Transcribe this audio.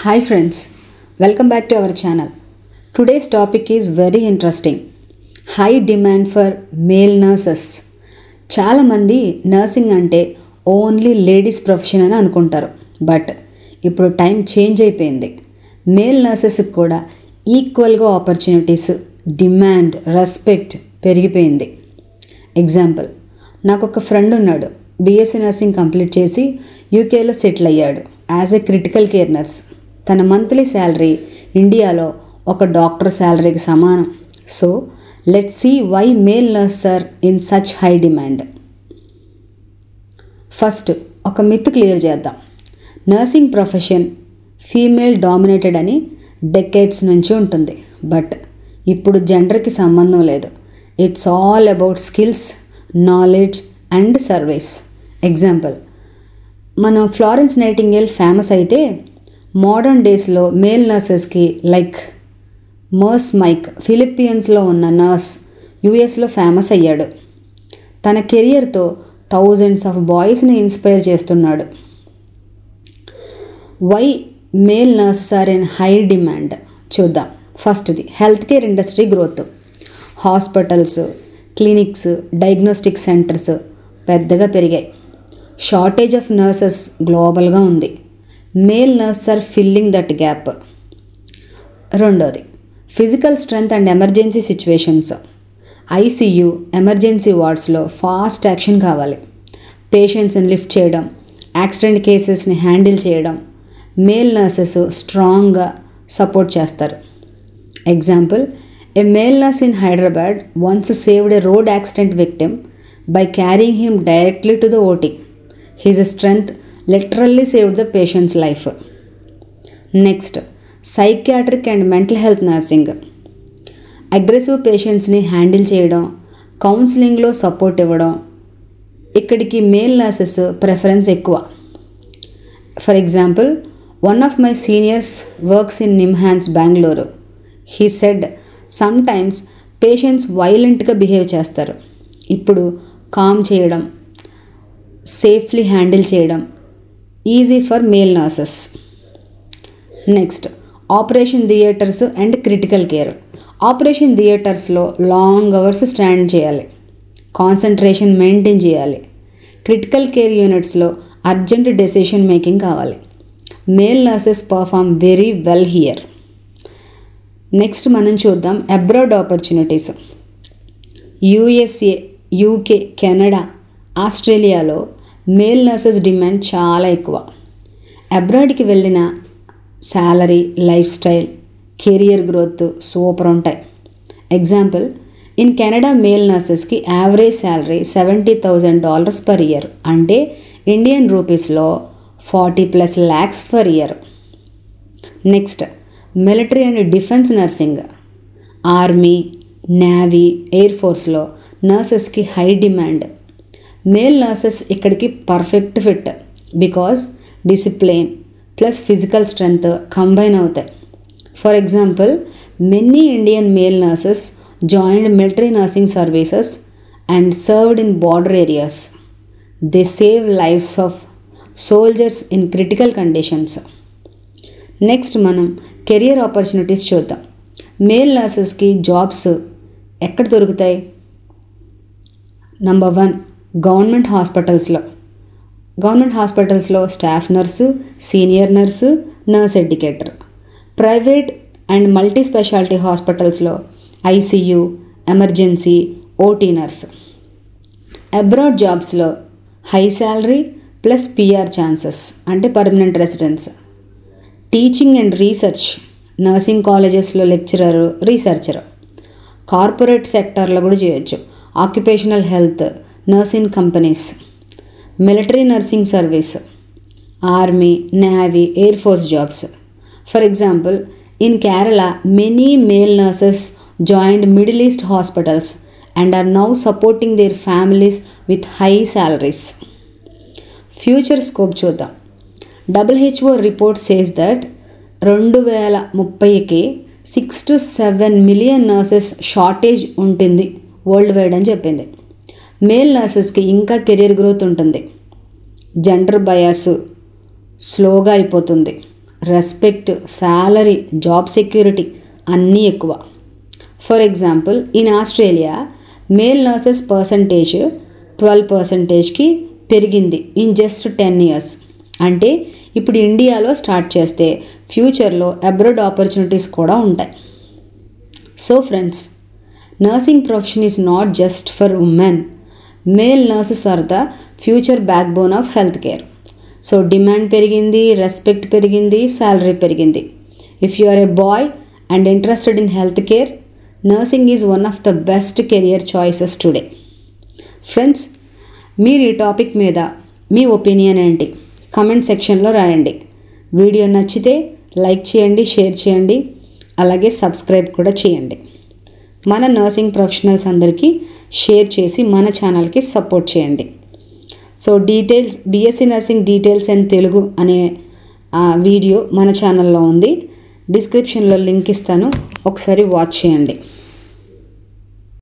Hi friends, welcome back to our channel. Today's topic is very interesting. High demand for male nurses. చాలా మంది nursing అంటే only ladies profession అని అనుకుంటారు. But ఇప్పుడు time change అయిపోయింది. Male నర్సెస్కి కూడా ఈక్వల్గా ఆపర్చునిటీస్, డిమాండ్, రెస్పెక్ట్ పెరిగిపోయింది. ఎగ్జాంపుల్, నాకు ఒక ఫ్రెండ్ ఉన్నాడు. బీఎస్సీ నర్సింగ్ కంప్లీట్ చేసి యూకేలో సెటిల్ అయ్యాడు as a critical care nurse. తన మంత్లీ శాలరీ ఇండియాలో ఒక డాక్టర్ శాలరీకి సమానం. So let's see why male nurse are in such high demand. First ఒక మిత్ క్లియర్ చేద్దాం. నర్సింగ్ ప్రొఫెషన్ ఫీమేల్ డామినేటెడ్ అని డెకేడ్స్ నుంచి ఉంటుంది. బట్ ఇప్పుడు జెండర్కి సంబంధం లేదు. It's all about skills, knowledge and service. Example, మన ఫ్లోరెన్స్ నైటింగేల్ ఫేమస్ అయితే మోడర్న్ డేస్లో మేల్ నర్సెస్కి లైక్ మర్స్ మైక్ ఫిలిప్పీన్స్లో ఉన్న నర్స్ యూఎస్లో ఫేమస్ అయ్యాడు. తన కెరియర్తో థౌజండ్స్ ఆఫ్ బాయ్స్ని ఇన్స్పైర్ చేస్తున్నాడు. Why male nurses are in high demand చూద్దాం. ఫస్ట్ది health care industry growth. Hospitals, clinics, diagnostic centres పెద్దగా పెరిగాయి. షార్టేజ్ ఆఫ్ నర్సెస్ గ్లోబల్గా ఉంది. Male nurse are filling that gap. రెండోది physical strength and emergency situations. ICU, emergency వార్డ్స్లో fast action కావాలి. పేషెంట్స్ని లిఫ్ట్ చేయడం, యాక్సిడెంట్ కేసెస్ని హ్యాండిల్ చేయడం మేల్ నర్సెస్ స్ట్రాంగ్గా సపోర్ట్ చేస్తారు. Example, a male nurse in Hyderabad once saved A road accident victim by carrying him directly to the OT. His strength literally saved the patient's life. Next, psychiatric and mental health nursing. Aggressive పేషెంట్స్ని handle చేయడం, కౌన్సిలింగ్లో support ఇవ్వడం ఇక్కడికి male nurses preference ఎక్కువ. For example, one of my seniors works in NIMHANS, Bengaluru. He said sometimes patients వైలెంట్గా behave చేస్తారు. ఇప్పుడు calm చేయడం, సేఫ్లీ హ్యాండిల్ చేయడం easy for male nurses. Next, operation theatres and critical care. Operation థియేటర్స్లో long hours stand చేయాలి, concentration maintain చేయాలి. Critical care యూనిట్స్లో urgent decision making కావాలి. Male nurses perform very well here. Next మనం చూద్దాం abroad opportunities. USA, UK, Canada, ఆస్ట్రేలియాలో male nurses demand చాలా ఎక్కువ. అబ్రాడ్కి వెళ్ళిన salary, life style, career growth super ఉంటాయి. ఎగ్జాంపుల్, ఇన్ కెనడా మేల్ నర్సెస్కి యావరేజ్ శాలరీ $70,000 పర్ ఇయర్, అంటే ఇండియన్ రూపీస్లో 40+ lakhs per year. Next, military and defence nursing. Army, navy, air ఫోర్స్లో నర్సెస్కి హై డిమాండ్. మేల్ నర్సెస్ ఇక్కడికి perfect fit because discipline plus physical strength combine అవుతాయి. For example, many Indian male nurses joined military nursing services and served in border areas. They save lifes of soldiers in critical conditions. Next మనం career opportunities చూద్దాం. Male నర్సెస్కి jobs ఎక్కడ దొరుకుతాయి? Number 1, government హాస్పిటల్స్లో. Government హాస్పిటల్స్లో staff nurse, senior nurse, nurse educator. Private and multi speciality హాస్పిటల్స్లో ICU, emergency, OT nurse. Abroad జాబ్స్లో high salary plus PR chances, అంటే permanent residence. Teaching and research, nursing కాలేజెస్లో lecturer, researcher. Corporate సెక్టార్లో కూడా చేయొచ్చు. Occupational health, nursing companies. Military nursing service, army, navy, air force jobs. For example, in Kerala many male nurses joined middle east hospitals and are now supporting their families with high salaries. Future scope చూద్దాం. WHO report says that 2030కి 6 to 7 million nurses shortage ఉంటుంది worldwide అని చెప్పింది. Male నర్సెస్కి ఇంకా career growth ఉంటుంది. Gender bias స్లోగా అయిపోతుంది. రెస్పెక్ట్, శాలరీ, జాబ్ సెక్యూరిటీ అన్నీ ఎక్కువ. For example, in Australia male nurses percentage 12%కి పెరిగింది ఇన్ జస్ట్ 10 years. అంటే ఇప్పుడు ఇండియాలో స్టార్ట్ చేస్తే ఫ్యూచర్లో అబ్రాడ్ ఆపర్చునిటీస్ కూడా ఉంటాయి. So friends, nursing profession is not just for women. Male nurses are the future backbone of health care. So demand పెరిగింది, respect పెరిగింది, శాలరీ పెరిగింది. If you are a boy and interested in health care, nursing is one of the best career choices today. Friends, మీరు ఈ topic మీద మీ opinion ఏంటి comment సెక్షన్లో రాయండి. Video నచ్చితే లైక్ చేయండి, షేర్ చేయండి, అలాగే సబ్స్క్రైబ్ కూడా చేయండి. మన నర్సింగ్ ప్రొఫెషనల్స్ అందరికీ షేర్ చేసి మన ఛానల్కి సపోర్ట్ చేయండి. So details, BSc nursing details and Telugu అనే వీడియో మన ఛానల్లో ఉంది. డిస్క్రిప్షన్లో లింక్ ఇస్తాను, ఒకసారి వాచ్ చేయండి.